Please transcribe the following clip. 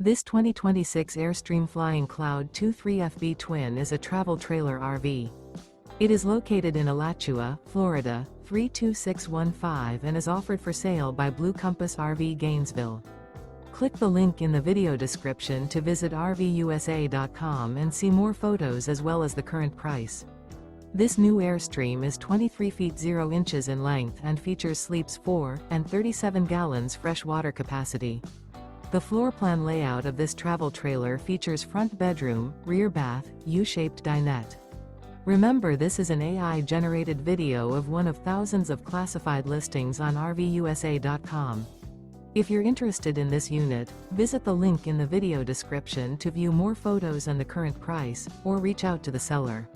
This 2026 Airstream Flying Cloud 23FB Twin is a travel trailer RV. It is located in Alachua, Florida, 32615 and is offered for sale by Blue Compass RV Gainesville. Click the link in the video description to visit RVUSA.com and see more photos as well as the current price. This new Airstream is 23 feet 0 inches in length and features sleeps 4 and 37 gallons fresh water capacity. The floor plan layout of this travel trailer features front bedroom, rear bath, U-shaped dinette. Remember, this is an AI-generated video of one of thousands of classified listings on RVUSA.com. If you're interested in this unit, visit the link in the video description to view more photos and the current price, or reach out to the seller.